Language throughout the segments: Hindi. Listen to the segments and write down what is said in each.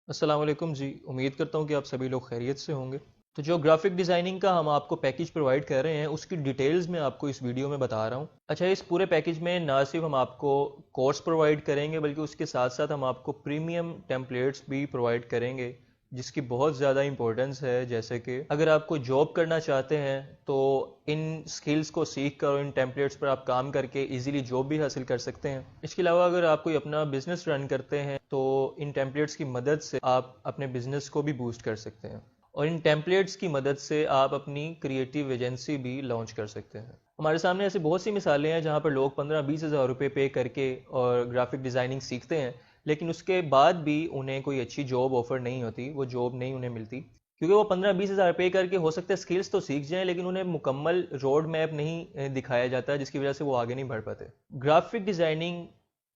अस्सलाम वालेकुम जी। उम्मीद करता हूँ कि आप सभी लोग खैरियत से होंगे। तो जो ग्राफिक डिज़ाइनिंग का हम आपको पैकेज प्रोवाइड कर रहे हैं उसकी डिटेल्स मैं आपको इस वीडियो में बता रहा हूँ। अच्छा, इस पूरे पैकेज में ना सिर्फ हम आपको कोर्स प्रोवाइड करेंगे बल्कि उसके साथ साथ हम आपको प्रीमियम टेम्पलेट्स भी प्रोवाइड करेंगे जिसकी बहुत ज़्यादा इंपॉर्टेंस है। जैसे कि अगर आप कोई जॉब करना चाहते हैं तो इन स्किल्स को सीख कर और इन टेम्पलेट्स पर आप काम करके इजीली जॉब भी हासिल कर सकते हैं। इसके अलावा अगर आप कोई अपना बिजनेस रन करते हैं तो इन टेम्पलेट्स की मदद से आप अपने बिजनेस को भी बूस्ट कर सकते हैं और इन टेम्पलेट्स की मदद से आप अपनी क्रिएटिव एजेंसी भी लॉन्च कर सकते हैं। हमारे सामने ऐसी बहुत सी मिसालें हैं जहाँ पर लोग 15-20 हज़ार रुपये पे करके और ग्राफिक डिज़ाइनिंग सीखते हैं, लेकिन उसके बाद भी उन्हें कोई अच्छी जॉब ऑफर नहीं होती, वो जॉब नहीं उन्हें मिलती, क्योंकि वो 15-20 हज़ार पे करके हो सकता है स्किल्स तो सीख जाएं लेकिन उन्हें मुकम्मल रोड मैप नहीं दिखाया जाता, जिसकी वजह से वो आगे नहीं बढ़ पाते। ग्राफिक डिज़ाइनिंग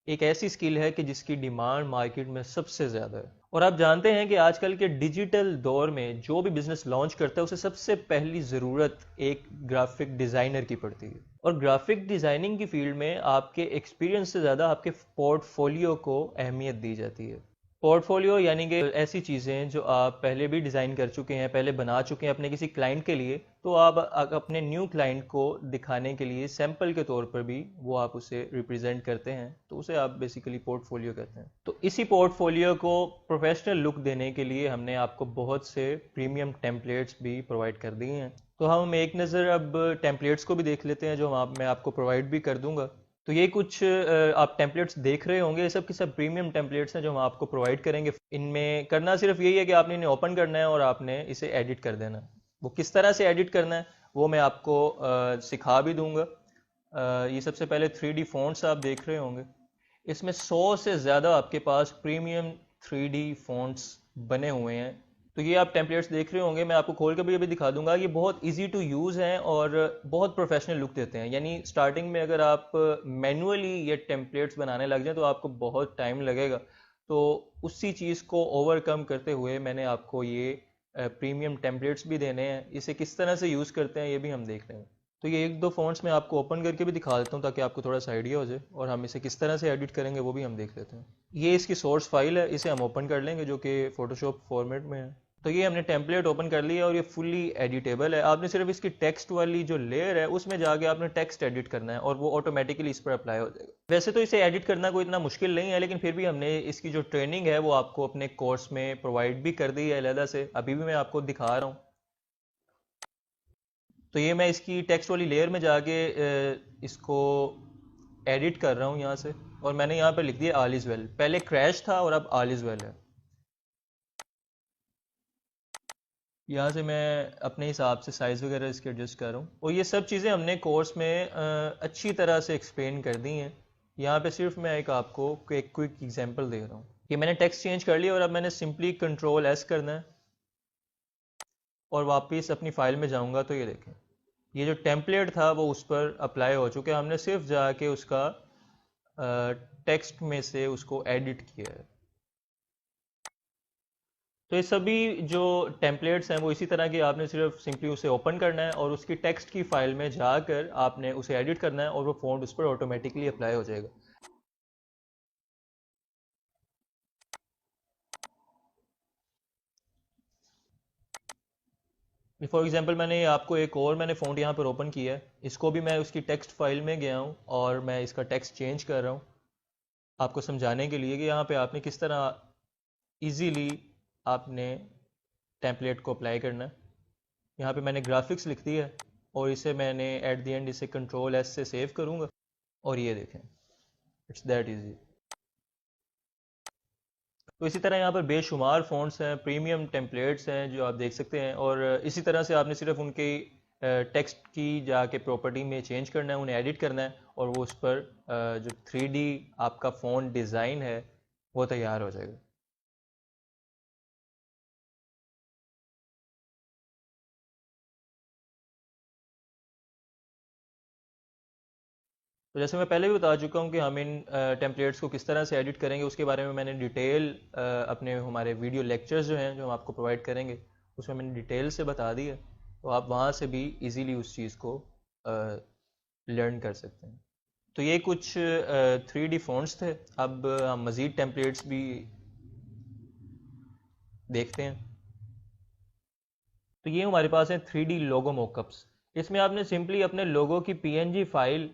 एक ऐसी स्किल है कि जिसकी डिमांड मार्केट में सबसे ज़्यादा है और आप जानते हैं कि आजकल के डिजिटल दौर में जो भी बिजनेस लॉन्च करता है उसे सबसे पहली ज़रूरत एक ग्राफिक डिज़ाइनर की पड़ती है। और ग्राफिक डिज़ाइनिंग की फील्ड में आपके एक्सपीरियंस से ज़्यादा आपके पोर्टफोलियो को अहमियत दी जाती है। पोर्टफोलियो यानी कि ऐसी चीज़ें जो आप पहले भी डिज़ाइन कर चुके हैं, पहले बना चुके हैं अपने किसी क्लाइंट के लिए, तो आप अपने न्यू क्लाइंट को दिखाने के लिए सैंपल के तौर पर भी वो आप उसे रिप्रेजेंट करते हैं, तो उसे आप बेसिकली पोर्टफोलियो कहते हैं। तो इसी पोर्टफोलियो को प्रोफेशनल लुक देने के लिए हमने आपको बहुत से प्रीमियम टेम्पलेट्स भी प्रोवाइड कर दिए हैं। तो हम एक नज़र अब टेम्पलेट्स को भी देख लेते हैं जो मैं आपको प्रोवाइड भी कर दूंगा। तो ये कुछ आप टेम्पलेट्स देख रहे होंगे, ये सब के सब प्रीमियम टेम्पलेट्स हैं जो हम आपको प्रोवाइड करेंगे। इनमें करना सिर्फ यही है कि आपने इन्हें ओपन करना है और आपने इसे एडिट कर देना है। वो किस तरह से एडिट करना है वो मैं आपको सिखा भी दूंगा। ये सबसे पहले 3D फ़ॉन्ट्स आप देख रहे होंगे, इसमें 100 से ज़्यादा आपके पास प्रीमियम 3D फ़ॉन्ट्स बने हुए हैं। तो ये आप टेम्पलेट्स देख रहे होंगे, मैं आपको खोल कर भी अभी दिखा दूंगा। ये बहुत इजी टू यूज़ हैं और बहुत प्रोफेशनल लुक देते हैं। यानी स्टार्टिंग में अगर आप मैनुअली ये टेम्पलेट्स बनाने लग जाएं तो आपको बहुत टाइम लगेगा, तो उसी चीज़ को ओवरकम करते हुए मैंने आपको ये प्रीमियम टेम्पलेट्स भी देने हैं। इसे किस तरह से यूज़ करते हैं ये भी हम देख रहे हैं। तो ये एक दो फ़ॉन्ट्स मैं आपको ओपन करके भी दिखा देता हूँ ताकि आपको थोड़ा सा आइडिया हो जाए, और हम इसे किस तरह से एडिट करेंगे वो भी हम देख लेते हैं। ये इसकी सोर्स फाइल है, इसे हम ओपन कर लेंगे जो कि फ़ोटोशॉप फॉर्मेट में है। तो ये हमने टेम्पलेट ओपन कर लिया और ये फुल्ली एडिटेबल है। आपने सिर्फ इसकी टेक्स्ट वाली जो लेयर है उसमें जाके आपने टेक्स्ट एडिट करना है और वो ऑटोमेटिकली इस पर अप्लाई हो जाएगा। वैसे तो इसे एडिट करना कोई इतना मुश्किल नहीं है, लेकिन फिर भी हमने इसकी जो ट्रेनिंग है वो आपको अपने कोर्स में प्रोवाइड भी कर दी है अलहदा से। अभी भी मैं आपको दिखा रहा हूँ। तो ये मैं इसकी टेक्स्ट वाली लेयर में जाके इसको एडिट कर रहा हूँ यहाँ से, और मैंने यहाँ पर लिख दिया ऑल इज़ वेल। पहले क्रैश था और अब ऑल इज़ वेल है। यहाँ से मैं अपने हिसाब से साइज़ वगैरह इसके एडजस्ट कर रहा हूँ, और ये सब चीज़ें हमने कोर्स में अच्छी तरह से एक्सप्लेन कर दी हैं। यहाँ पे सिर्फ मैं एक आपको एक क्विक एग्जांपल दे रहा हूँ। ये मैंने टेक्स्ट चेंज कर लिया और अब मैंने सिंपली कंट्रोल एस करना है और वापस अपनी फ़ाइल में जाऊँगा तो ये देखें, ये जो टेम्पलेट था वो उस पर अप्लाई हो चुके हैं। हमने सिर्फ जाके उसका टेक्स्ट में से उसको एडिट किया है। तो ये सभी जो टेम्पलेट्स हैं वो इसी तरह की, आपने सिर्फ सिंपली उसे ओपन करना है और उसकी टेक्स्ट की फाइल में जाकर आपने उसे एडिट करना है और वो फ़ॉन्ट उस पर ऑटोमेटिकली अप्लाई हो जाएगा। फॉर एग्जांपल मैंने आपको एक और मैंने फ़ॉन्ट यहाँ पर ओपन किया है, इसको भी मैं उसकी टेक्स्ट फाइल में गया हूँ और मैं इसका टेक्स्ट चेंज कर रहा हूँ आपको समझाने के लिए कि यहाँ पे आपने किस तरह इजीली आपने टेम्पलेट को अप्लाई करना है। यहाँ पे मैंने ग्राफिक्स लिख दिया है और इसे मैंने एट द एंड इसे कंट्रोल एस से सेव करूँगा और ये देखें, इट्स दैट इजी। तो इसी तरह यहाँ पर बेशुमार फ़ॉन्ट्स हैं, प्रीमियम टेम्पलेट्स हैं जो आप देख सकते हैं, और इसी तरह से आपने सिर्फ उनके टेक्स्ट की जाके प्रॉपर्टी में चेंज करना है, उन्हें एडिट करना है और वो उस पर जो 3D आपका फ़ॉन्ट डिज़ाइन है वो तैयार हो जाएगा। तो जैसे मैं पहले भी बता चुका हूँ कि हम इन टेम्पलेट्स को किस तरह से एडिट करेंगे उसके बारे में मैंने डिटेल अपने हमारे वीडियो लेक्चर्स जो हैं जो हम आपको प्रोवाइड करेंगे उसमें मैंने डिटेल से बता दी है, तो आप वहाँ से भी इजीली उस चीज़ को लर्न कर सकते हैं। तो ये कुछ 3D फ़ॉन्ट्स थे। अब हम मज़ीद टेम्पलेट्स भी देखते हैं। तो ये हमारे पास है 3D लोगो मॉकअप्स। इसमें आपने सिंपली अपने लोगो की PNG फाइल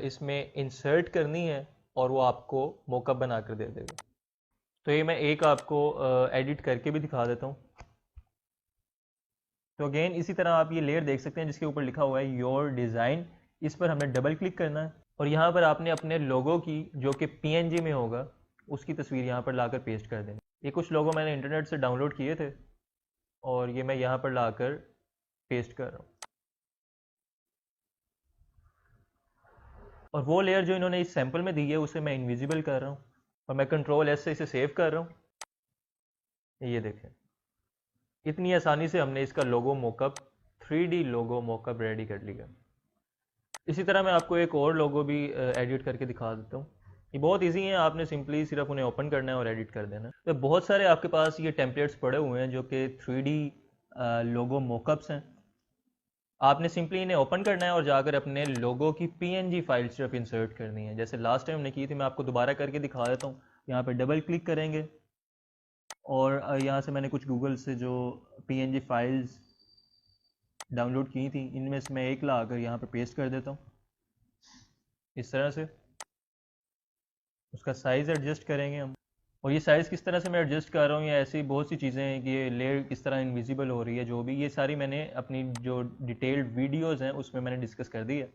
इसमें इंसर्ट करनी है और वो आपको मॉकअप बना कर दे देगा। तो ये मैं एक आपको एडिट करके भी दिखा देता हूँ। तो अगेन इसी तरह आप ये लेयर देख सकते हैं जिसके ऊपर लिखा हुआ है योर डिज़ाइन। इस पर हमने डबल क्लिक करना है और यहाँ पर आपने अपने लोगो की जो कि PNG में होगा उसकी तस्वीर यहाँ पर लाकर पेस्ट कर देनी। ये कुछ लोगो मैंने इंटरनेट से डाउनलोड किए थे और ये मैं यहाँ पर लाकर पेस्ट कर रहा हूँ। और वो लेयर जो इन्होंने इस सैंपल में दी है उसे मैं इनविजिबल कर रहा हूँ और मैं Ctrl+S से इसे सेव कर रहा हूँ। ये देखें, इतनी आसानी से हमने इसका लोगो मॉकअप 3D लोगो मॉकअप रेडी कर लिया। इसी तरह मैं आपको एक और लोगो भी एडिट करके दिखा देता हूँ। ये बहुत इजी है, आपने सिंपली सिर्फ उन्हें ओपन करना है और एडिट कर देना है। तो बहुत सारे आपके पास ये टेम्पलेट्स पड़े हुए हैं जो कि 3D लोगो मॉकअप्स हैं। आपने सिंपली इन्हें ओपन करना है और जाकर अपने लोगो की PNG फाइल सिर्फ इंसर्ट करनी है, जैसे लास्ट टाइम हमने की थी। मैं आपको दोबारा करके दिखा देता हूँ। यहाँ पर डबल क्लिक करेंगे और यहाँ से मैंने कुछ गूगल से जो PNG फाइल्स डाउनलोड की थी इनमें से मैं एक ला कर यहाँ पर पेस्ट कर देता हूँ। इस तरह से उसका साइज़ एडजस्ट करेंगे हम। और ये साइज़ किस तरह से मैं एडजस्ट कर रहा हूँ या ऐसी बहुत सी चीज़ें हैं कि ये लेयर किस तरह इनविजिबल हो रही है, जो भी ये सारी मैंने अपनी जो डिटेल्ड वीडियोज़ हैं उसमें मैंने डिस्कस कर दी है।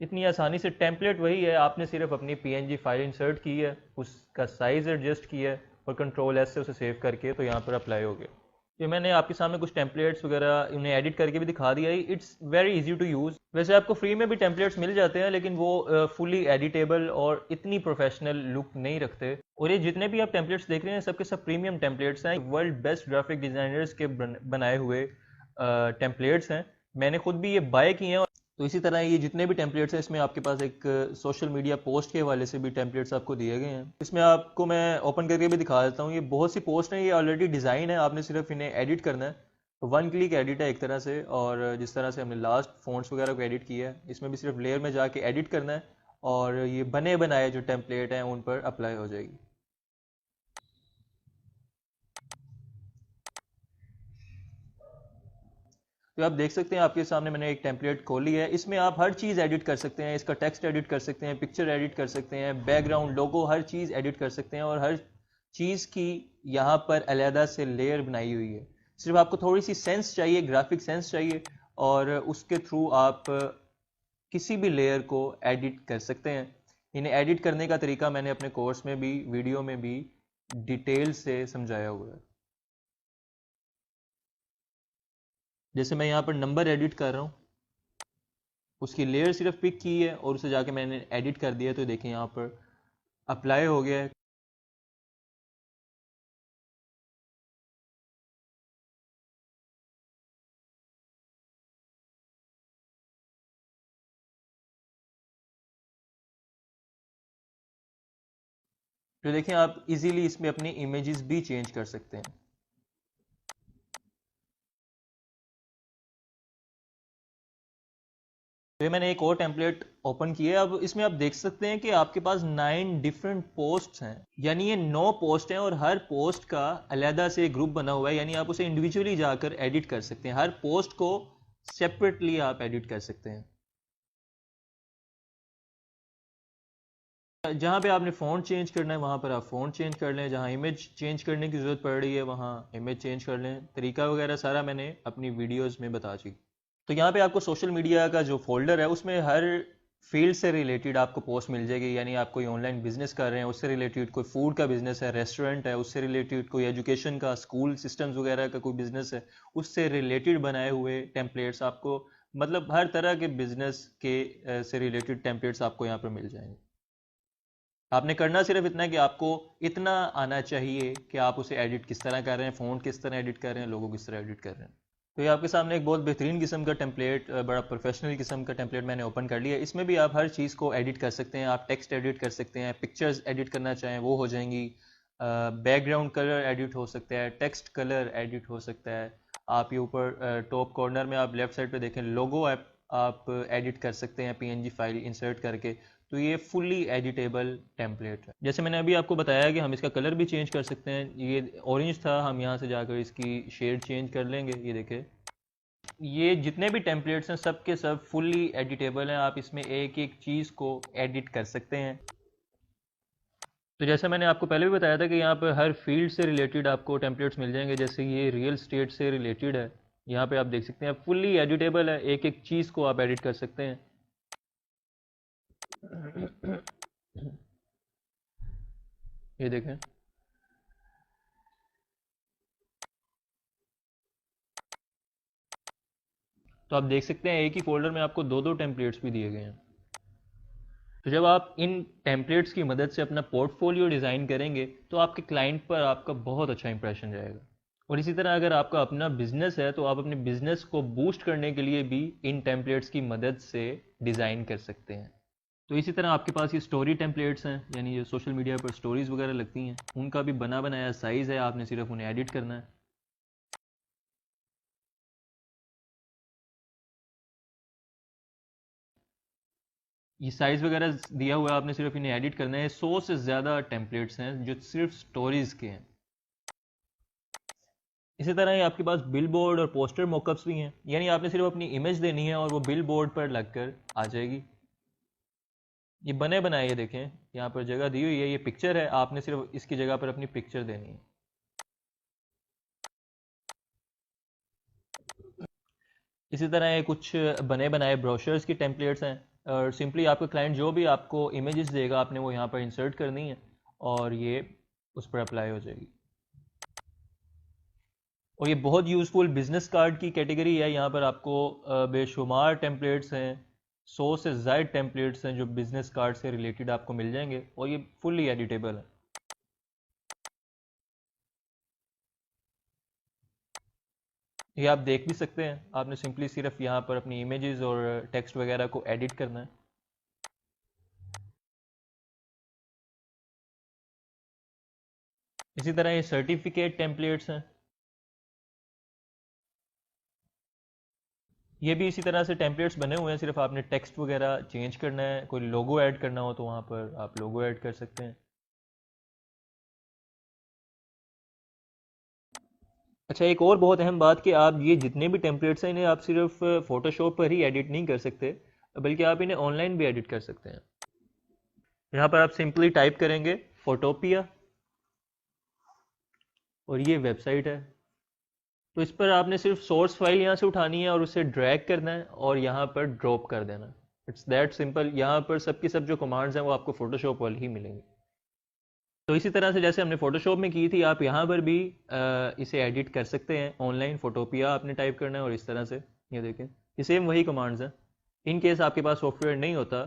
इतनी आसानी से टेम्पलेट वही है, आपने सिर्फ अपनी PNG फाइल इंसर्ट की है, उसका साइज़ एडजस्ट किया है और Ctrl+S से उसे सेव करके तो यहाँ पर अप्लाई हो गया। ये मैंने आपके सामने कुछ टेम्पलेट्स वगैरह उन्हें एडिट करके भी दिखा दिया है। It's very easy to use. वैसे आपको फ्री में भी टेम्पलेट्स मिल जाते हैं लेकिन वो फुली एडिटेबल और इतनी प्रोफेशनल लुक नहीं रखते। और ये जितने भी आप टेम्पलेट्स देख रहे हैं सबके सब प्रीमियम टेम्पलेट्स हैं, वर्ल्ड बेस्ट ग्राफिक डिज़ाइनर्स के बनाए हुए टेम्पलेट्स हैं। मैंने खुद भी ये बाय किए हैं। तो इसी तरह ये जितने भी टेम्पलेट्स हैं इसमें आपके पास एक सोशल मीडिया पोस्ट के हवाले से भी टेम्पलेट्स आपको दिए गए हैं। इसमें आपको मैं ओपन करके भी दिखा देता हूँ। ये बहुत सी पोस्ट हैं, ये ऑलरेडी डिज़ाइन है, आपने सिर्फ इन्हें एडिट करना है। तो 1 क्लिक एडिट है एक तरह से। और जिस तरह से हमने लास्ट फ़ॉन्ट्स वगैरह को एडिट किया है इसमें भी सिर्फ लेयर में जाके एडिट करना है और ये बने बनाए जो टेम्पलेट हैं उन पर अप्लाई हो जाएगी। तो आप देख सकते हैं आपके सामने मैंने एक टेम्पलेट खोली है। इसमें आप हर चीज़ एडिट कर सकते हैं, इसका टेक्स्ट एडिट कर सकते हैं, पिक्चर एडिट कर सकते हैं, बैकग्राउंड लोगो हर चीज़ एडिट कर सकते हैं और हर चीज़ की यहाँ पर अलहदा से लेयर बनाई हुई है। सिर्फ आपको थोड़ी सी सेंस चाहिए, ग्राफिक सेंस चाहिए और उसके थ्रू आप किसी भी लेयर को एडिट कर सकते हैं। इन्हें एडिट करने का तरीका मैंने अपने कोर्स में भी, वीडियो में भी डिटेल से समझाया हुआ है। जैसे मैं यहाँ पर नंबर एडिट कर रहा हूँ, उसकी लेयर सिर्फ पिक की है और उसे जाके मैंने एडिट कर दिया। तो देखें यहाँ पर अप्लाई हो गया है। तो देखें आप इजीली इसमें अपनी इमेजेस भी चेंज कर सकते हैं। तो ये मैंने एक और टेम्पलेट ओपन किया है। अब इसमें आप देख सकते हैं कि आपके पास 9 डिफरेंट पोस्ट्स हैं, यानी ये 9 पोस्ट हैं और हर पोस्ट का अलहदा से ग्रुप बना हुआ है, यानी आप उसे इंडिविजुअली जाकर एडिट कर सकते हैं। हर पोस्ट को सेपरेटली आप एडिट कर सकते हैं। जहाँ पे आपने फ़ॉन्ट चेंज करना है वहाँ पर आप फ़ॉन्ट चेंज कर लें, जहाँ इमेज चेंज करने की ज़रूरत पड़ रही है वहाँ इमेज चेंज कर लें। तरीका वगैरह सारा मैंने अपनी वीडियोस में बता चुकी। तो यहाँ पे आपको सोशल मीडिया का जो फोल्डर है उसमें हर फील्ड से रिलेटेड आपको पोस्ट मिल जाएगी, यानी आप कोई ऑनलाइन बिजनेस कर रहे हैं उससे रिलेटेड, कोई फूड का बिजनेस है, रेस्टोरेंट है उससे रिलेटेड, कोई एजुकेशन का, स्कूल सिस्टम्स वगैरह का कोई बिजनेस है उससे रिलेटेड बनाए हुए टेम्पलेट्स आपको, मतलब हर तरह के बिजनेस के से रिलेटेड टेम्पलेट्स आपको यहाँ पर मिल जाएंगे। आपने करना सिर्फ इतना है कि आपको इतना आना चाहिए कि आप उसे एडिट किस तरह कर रहे हैं, फ़ॉन्ट किस तरह एडिट कर रहे हैं, लोगो किस तरह एडिट कर रहे हैं। तो ये आपके सामने एक बहुत बेहतरीन किस्म का टेम्पलेट, बड़ा प्रोफेशनल किस्म का टेम्पलेट मैंने ओपन कर लिया। इसमें भी आप हर चीज़ को एडिट कर सकते हैं। आप टेक्स्ट एडिट कर सकते हैं, पिक्चर्स एडिट करना चाहें वो हो जाएंगी, बैकग्राउंड कलर एडिट हो सकता है, टेक्स्ट कलर एडिट हो सकता है। आप ये ऊपर टॉप कॉर्नर में आप लेफ्ट साइड पे देखें लोगो आप एडिट कर सकते हैं PNG फाइल इंसर्ट करके। तो ये फुल्ली एडिटेबल टेम्पलेट है। जैसे मैंने अभी आपको बताया कि हम इसका कलर भी चेंज कर सकते हैं। ये ऑरेंज था, हम यहाँ से जाकर इसकी शेड चेंज कर लेंगे। ये देखें, ये जितने भी टेम्पलेट्स हैं सब के सब फुल्ली एडिटेबल हैं। आप इसमें एक एक चीज़ को एडिट कर सकते हैं। तो जैसा मैंने आपको पहले भी बताया था कि यहाँ पर हर फील्ड से रिलेटेड आपको टेम्पलेट्स मिल जाएंगे। जैसे ये रियल स्टेट से रिलेटेड है, यहाँ पे आप देख सकते हैं फुल्ली एडिटेबल है, एक एक चीज़ को आप एडिट कर सकते हैं। ये देखें, तो आप देख सकते हैं एक ही फोल्डर में आपको दो दो टेम्पलेट्स भी दिए गए हैं। तो जब आप इन टेम्पलेट्स की मदद से अपना पोर्टफोलियो डिज़ाइन करेंगे तो आपके क्लाइंट पर आपका बहुत अच्छा इंप्रेशन जाएगा। और इसी तरह अगर आपका अपना बिजनेस है तो आप अपने बिजनेस को बूस्ट करने के लिए भी इन टेम्पलेट्स की मदद से डिज़ाइन कर सकते हैं। तो इसी तरह आपके पास ये स्टोरी टेम्पलेट्स हैं, यानी जो सोशल मीडिया पर स्टोरीज़ वगैरह लगती हैं, उनका भी बना बनाया साइज़ है, आपने सिर्फ उन्हें एडिट करना है। ये साइज़ वगैरह दिया हुआ है, आपने सिर्फ इन्हें एडिट करना है। 100 से ज़्यादा टेम्पलेट्स हैं जो सिर्फ स्टोरीज़ के हैं। इसी तरह ही आपके पास बिल बोर्ड और पोस्टर मॉकअप्स भी हैं, यानी आपने सिर्फ अपनी इमेज देनी है और वो बिल बोर्ड पर लगकर आ जाएगी। ये बने बनाए, ये देखें यहाँ पर जगह दी हुई है, ये पिक्चर है, आपने सिर्फ इसकी जगह पर अपनी पिक्चर देनी है। इसी तरह ये कुछ बने बनाए ब्रोशर्स की टेम्पलेट्स हैं, और सिंपली आपका क्लाइंट जो भी आपको इमेजेस देगा आपने वो यहाँ पर इंसर्ट करनी है और ये उस पर अप्लाई हो जाएगी। और ये बहुत यूज़फुल बिजनेस कार्ड की कैटेगरी है। यहाँ पर आपको बेशुमार टेम्पलेट्स हैं, 100 से ज़ायद टेम्पलेट्स हैं जो बिजनेस कार्ड से रिलेटेड आपको मिल जाएंगे, और ये फुल्ली एडिटेबल है। ये आप देख भी सकते हैं, आपने सिंपली सिर्फ यहाँ पर अपनी इमेजेस और टेक्स्ट वगैरह को एडिट करना है। इसी तरह ये सर्टिफिकेट टेम्पलेट्स हैं, ये भी इसी तरह से टेम्पलेट्स बने हुए हैं, सिर्फ आपने टेक्स्ट वगैरह चेंज करना है। कोई लोगो ऐड करना हो तो वहाँ पर आप लोगो ऐड कर सकते हैं। अच्छा, एक और बहुत अहम बात कि आप ये जितने भी टेम्पलेट्स हैं इन्हें आप सिर्फ फोटोशॉप पर ही एडिट नहीं कर सकते, बल्कि आप इन्हें ऑनलाइन भी एडिट कर सकते हैं। यहाँ पर आप सिंपली टाइप करेंगे फोटोपिया, और ये वेबसाइट है। तो इस पर आपने सिर्फ सोर्स फाइल यहाँ से उठानी है और उसे ड्रैग करना है और यहाँ पर ड्रॉप कर देना। It's that simple. यहाँ पर सब की सब जो कमांड्स हैं वो आपको फोटोशॉप वाली ही मिलेंगी। तो इसी तरह से जैसे हमने फोटोशॉप में की थी, आप यहाँ पर भी इसे एडिट कर सकते हैं ऑनलाइन। फोटोपिया आपने टाइप करना है और इस तरह से ये देखें, ये सेम वही कमांड्स हैं। इन केस आपके पास सॉफ्टवेयर नहीं होता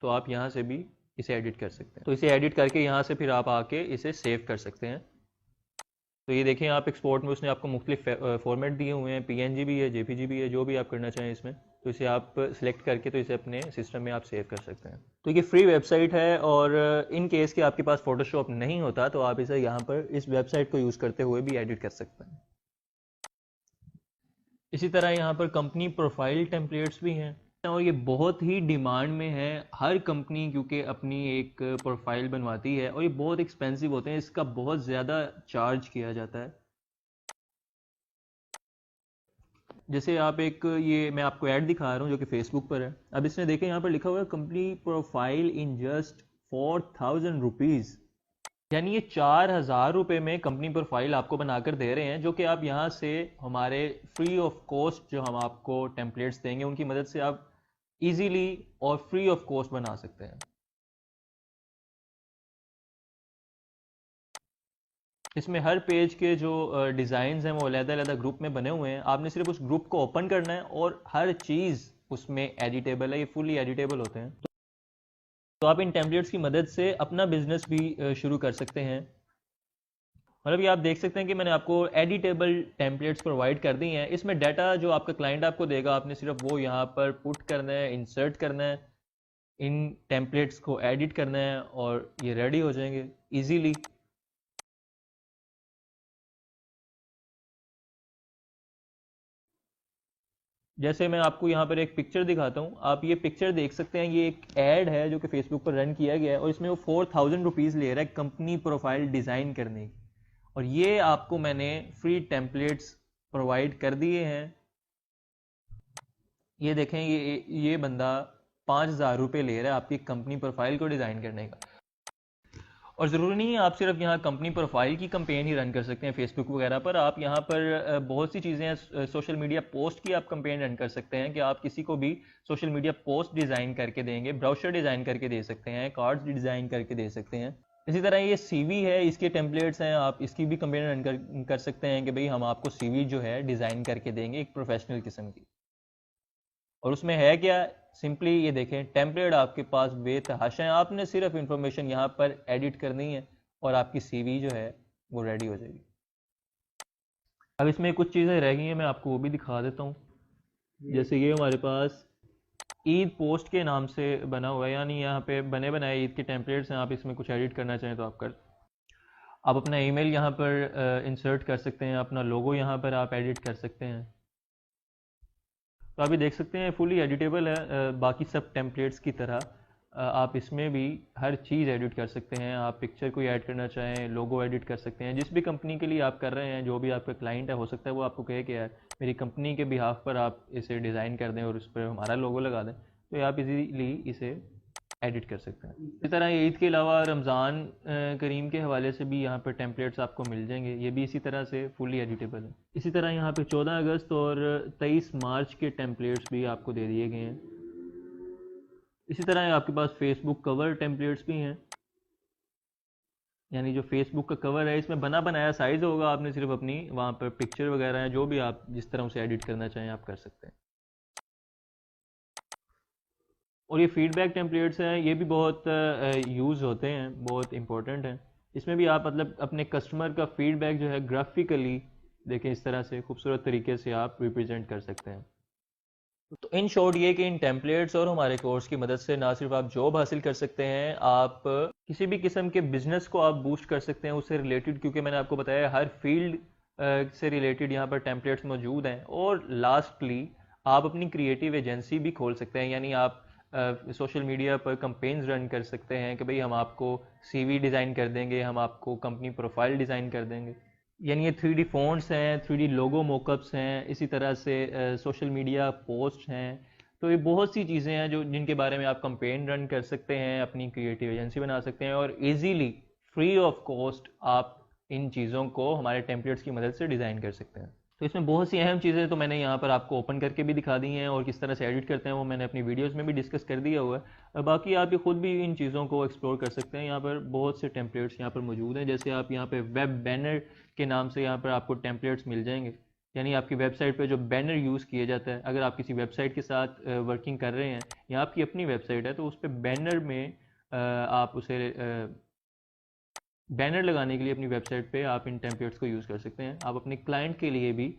तो आप यहाँ से भी इसे एडिट कर सकते हैं। तो इसे एडिट करके यहाँ से फिर आप आके इसे सेव कर सकते हैं। तो ये देखें, आप एक्सपोर्ट में उसने आपको मुख्तलिफ फॉर्मेट दिए हुए हैं, पीएनजी भी है, जेपीजी भी है, जो भी आप करना चाहें इसमें। तो इसे आप सिलेक्ट करके तो इसे अपने सिस्टम में आप सेव कर सकते हैं। तो ये फ्री वेबसाइट है, और इन केस कि आपके पास फोटोशॉप नहीं होता तो आप इसे यहाँ पर इस वेबसाइट को यूज़ करते हुए भी एडिट कर सकते हैं। इसी तरह यहाँ पर कंपनी प्रोफाइल टेम्पलेट्स भी हैं, और ये बहुत ही डिमांड में है। हर कंपनी क्योंकि अपनी एक प्रोफाइल बनवाती है, और ये बहुत एक्सपेंसिव होते हैं, इसका बहुत ज़्यादा चार्ज किया जाता है। जैसे आप एक, ये मैं आपको ऐड दिखा रहा हूँ जो कि फेसबुक पर है। अब इसने देखें यहाँ पर लिखा हुआ है company profile in just 4000 rupees, यानी ये 4000 रुपये में कंपनी प्रोफाइल आपको बनाकर दे रहे हैं, जो कि आप यहाँ से हमारे फ्री ऑफ कॉस्ट जो हम आपको टेम्पलेट्स देंगे उनकी मदद से आप इजीली और फ्री ऑफ कॉस्ट बना सकते हैं। इसमें हर पेज के जो डिज़ाइंस हैं वो अलग-अलग ग्रुप में बने हुए हैं। आपने सिर्फ उस ग्रुप को ओपन करना है और हर चीज़ उसमें एडिटेबल है, ये फुली एडिटेबल होते हैं। तो आप इन टेम्पलेट्स की मदद से अपना बिजनेस भी शुरू कर सकते हैं। मतलब ये आप देख सकते हैं कि मैंने आपको एडिटेबल टेम्पलेट्स प्रोवाइड कर दी हैं। इसमें डाटा जो आपका क्लाइंट आपको देगा आपने सिर्फ वो यहाँ पर पुट करना है, इंसर्ट करना है, इन टेम्पलेट्स को एडिट करना है और ये रेडी हो जाएंगे ईजीली। जैसे मैं आपको यहाँ पर एक पिक्चर दिखाता हूँ, आप ये पिक्चर देख सकते हैं, ये एक ऐड है जो कि फेसबुक पर रन किया गया है और इसमें वो 4000 रुपीज़ ले रहा है कंपनी प्रोफाइल डिज़ाइन करने की। और ये आपको मैंने फ्री टेम्पलेट्स प्रोवाइड कर दिए हैं। ये देखें, ये बंदा 5000 रुपये ले रहा है आपकी कंपनी प्रोफाइल को डिज़ाइन करने का। और ज़रूरी नहीं है आप सिर्फ यहाँ कंपनी प्रोफाइल की कंपेन ही रन कर सकते हैं फेसबुक वगैरह पर। आप यहाँ पर बहुत सी चीज़ें हैं, सोशल मीडिया पोस्ट की आप कंपेन रन कर सकते हैं कि आप किसी को भी सोशल मीडिया पोस्ट डिज़ाइन करके देंगे, ब्राउशर डिज़ाइन करके दे सकते हैं, कार्ड्स डिज़ाइन करके दे सकते हैं। इसी तरह ये सीवी है, इसके टेम्पलेट्स हैं, आप इसकी भी कंपेन रन कर सकते हैं कि भाई हम आपको सीवी जो है डिज़ाइन करके देंगे एक प्रोफेशनल किस्म की। और उसमें है क्या, सिंपली ये देखें, टेम्पलेट आपके पास बेतहाशा है, आपने सिर्फ इंफॉर्मेशन यहाँ पर एडिट करनी है और आपकी सीवी जो है वो रेडी हो जाएगी। अब इसमें कुछ चीज़ें रह गई हैं, मैं आपको वो भी दिखा देता हूँ। जैसे ये हमारे पास ईद पोस्ट के नाम से बना हुआ है, यानी यहाँ पे बने बनाए ईद के टेम्पलेट्स हैं। आप इसमें कुछ एडिट करना चाहें तो आप अपना ईमेल यहाँ पर इंसर्ट कर सकते हैं, अपना लोगो यहाँ पर आप एडिट कर सकते हैं। तो अभी देख सकते हैं फुली एडिटेबल है, बाकी सब टेम्पलेट्स की तरह आप इसमें भी हर चीज़ एडिट कर सकते हैं। आप पिक्चर को ऐड करना चाहें, लोगो एडिट कर सकते हैं। जिस भी कंपनी के लिए आप कर रहे हैं, जो भी आपका क्लाइंट है, हो सकता है वो आपको कहे कि यार मेरी कंपनी के बिहाफ पर आप इसे डिज़ाइन कर दें और उस पर हमारा लोगो लगा दें, तो आप इजीली इसे एडिट कर सकते हैं। इसी तरह ईद के अलावा रमज़ान करीम के हवाले से भी यहाँ पर टेम्पलेट्स आपको मिल जाएंगे, ये भी इसी तरह से फुली एडिटेबल है। इसी तरह यहाँ पे 14 अगस्त और 23 मार्च के टेम्पलेट्स भी आपको दे दिए गए हैं। इसी तरह आपके पास फेसबुक कवर टेम्पलेट्स भी हैं, यानी जो फेसबुक का कवर है इसमें बना बनाया साइज़ होगा, आपने सिर्फ अपनी वहाँ पर पिक्चर वगैरह है जो भी आप जिस तरह उसे एडिट करना चाहें आप कर सकते हैं। और ये फीडबैक टेम्पलेट्स हैं, ये भी बहुत यूज़ होते हैं, बहुत इंपॉर्टेंट हैं। इसमें भी आप मतलब अपने कस्टमर का फीडबैक जो है ग्राफिकली देखें, इस तरह से खूबसूरत तरीके से आप रिप्रेजेंट कर सकते हैं। तो इन शॉर्ट ये कि इन टेम्पलेट्स और हमारे कोर्स की मदद से ना सिर्फ आप जॉब हासिल कर सकते हैं, आप किसी भी किस्म के बिजनेस को आप बूस्ट कर सकते हैं उससे रिलेटेड, क्योंकि मैंने आपको बताया हर फील्ड से रिलेटेड यहाँ पर टेम्पलेट्स मौजूद हैं। और लास्टली आप अपनी क्रिएटिव एजेंसी भी खोल सकते हैं, यानी आप सोशल मीडिया पर कंपेन्स रन कर सकते हैं कि भाई हम आपको सीवी डिज़ाइन कर देंगे, हम आपको कंपनी प्रोफाइल डिज़ाइन कर देंगे। यानी ये 3D फ़ॉन्ट्स हैं, 3D लोगो मोकअप्स हैं, इसी तरह से सोशल मीडिया पोस्ट हैं। तो ये बहुत सी चीज़ें हैं जो जिनके बारे में आप कंपेन रन कर सकते हैं, अपनी क्रिएटिव एजेंसी बना सकते हैं और इजीली फ्री ऑफ कॉस्ट आप इन चीज़ों को हमारे टेम्पलेट्स की मदद से डिज़ाइन कर सकते हैं। तो इसमें बहुत सी अहम चीज़ें तो मैंने यहाँ पर आपको ओपन करके भी दिखा दी हैं और किस तरह से एडिट करते हैं वो मैंने अपनी वीडियोस में भी डिस्कस कर दिया हुआ है। बाकी आप ये खुद भी इन चीज़ों को एक्सप्लोर कर सकते हैं। यहाँ पर बहुत से टेम्पलेट्स यहाँ पर मौजूद हैं, जैसे आप यहाँ पर वेब बैनर के नाम से यहाँ पर आपको टेम्पलेट्स मिल जाएंगे, यानी आपकी वेबसाइट पर जो बैनर यूज़ किया जाता है। अगर आप किसी वेबसाइट के साथ वर्किंग कर रहे हैं या आपकी अपनी वेबसाइट है तो उस पर बैनर में आप उसे बैनर लगाने के लिए अपनी वेबसाइट पे आप इन टेम्पलेट्स को यूज़ कर सकते हैं। आप अपने क्लाइंट के लिए भी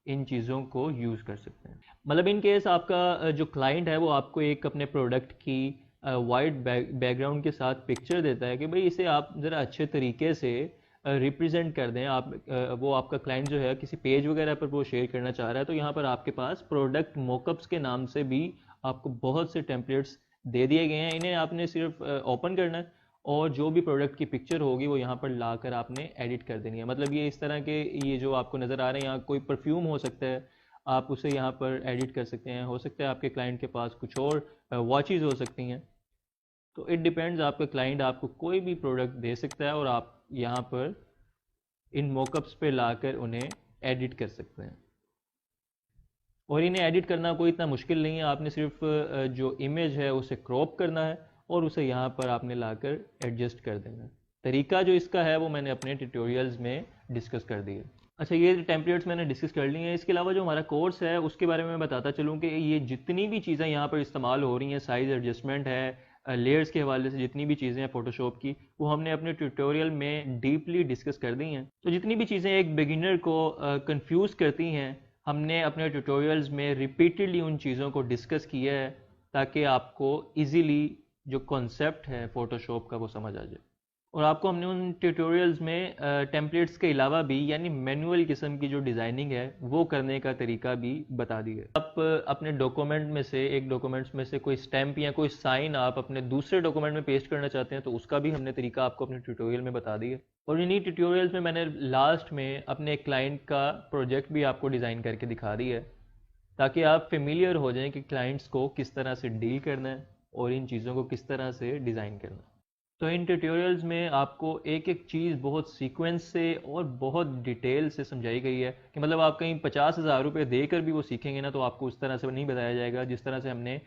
इन चीज़ों को यूज़ कर सकते हैं। मतलब इन केस आपका जो क्लाइंट है वो आपको एक अपने प्रोडक्ट की वाइट बैकग्राउंड के साथ पिक्चर देता है कि भाई इसे आप ज़रा अच्छे तरीके से रिप्रेजेंट कर दें। आप वो आपका क्लाइंट जो है किसी पेज वगैरह पर वो शेयर करना चाह रहा है, तो यहाँ पर आपके पास प्रोडक्ट मोकअप्स के नाम से भी आपको बहुत से टेम्पलेट्स दे दिए गए हैं। इन्हें आपने सिर्फ ओपन करना है और जो भी प्रोडक्ट की पिक्चर होगी वो यहाँ पर लाकर आपने एडिट कर देनी है। मतलब ये इस तरह के ये जो आपको नज़र आ रहे हैं, यहाँ कोई परफ्यूम हो सकता है, आप उसे यहाँ पर एडिट कर सकते हैं। हो सकता है आपके क्लाइंट के पास कुछ और वॉचेज़ हो सकती हैं, तो इट डिपेंड्स। आपका क्लाइंट आपको कोई भी प्रोडक्ट दे सकता है और आप यहाँ पर इन मॉकअप्स पे लाकर उन्हें एडिट कर सकते हैं। और इन्हें एडिट करना कोई इतना मुश्किल नहीं है, आपने सिर्फ जो इमेज है उसे क्रॉप करना है और उसे यहाँ पर आपने लाकर एडजस्ट कर देना है। तरीका जो इसका है वो मैंने अपने ट्यूटोरियल्स में डिस्कस कर दिया। अच्छा, ये टेम्पलेट्स मैंने डिस्कस कर ली हैं। इसके अलावा जो हमारा कोर्स है उसके बारे में मैं बताता चलूँ कि ये जितनी भी चीज़ें यहाँ पर इस्तेमाल हो रही हैं, साइज़ एडजस्टमेंट है, लेयर्स के हवाले से जितनी भी चीज़ें हैं फ़ोटोशॉप की, वो हमने अपने ट्यूटोरियल में डीपली डिस्कस कर दी हैं। तो जितनी भी चीज़ें एक बिगिनर को कंफ्यूज करती हैं, हमने अपने ट्यूटोरियल्स में रिपीटेडली उन चीज़ों को डिस्कस किया है ताकि आपको ईज़िली जो कॉन्सेप्ट है फ़ोटोशॉप का वो समझ आ जाए। और आपको हमने उन ट्यूटोरियल्स में टेम्पलेट्स के अलावा भी यानी मैनुअल किस्म की जो डिज़ाइनिंग है वो करने का तरीका भी बता दिया। आप अपने डॉक्यूमेंट में से एक डॉक्यूमेंट्स में से कोई स्टैम्प या कोई साइन आप अपने दूसरे डॉक्यूमेंट में पेस्ट करना चाहते हैं तो उसका भी हमने तरीका आपको अपने ट्यूटोरियल में बता दिया। और इन्हीं ट्यूटोरियल्स में मैंने लास्ट में अपने क्लाइंट का प्रोजेक्ट भी आपको डिज़ाइन करके दिखा दिया है ताकि आप फेमिलियर हो जाएं कि क्लाइंट्स को किस तरह से डील करना है और इन चीज़ों को किस तरह से डिज़ाइन करना है। तो इन ट्यूटोरियल्स में आपको एक एक चीज़ बहुत सीक्वेंस से और बहुत डिटेल से समझाई गई है कि मतलब आप कहीं 50,000 रुपये देकर भी वो सीखेंगे ना तो आपको उस तरह से नहीं बताया जाएगा जिस तरह से हमने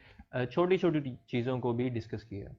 छोटी छोटी चीज़ों को भी डिस्कस किया है।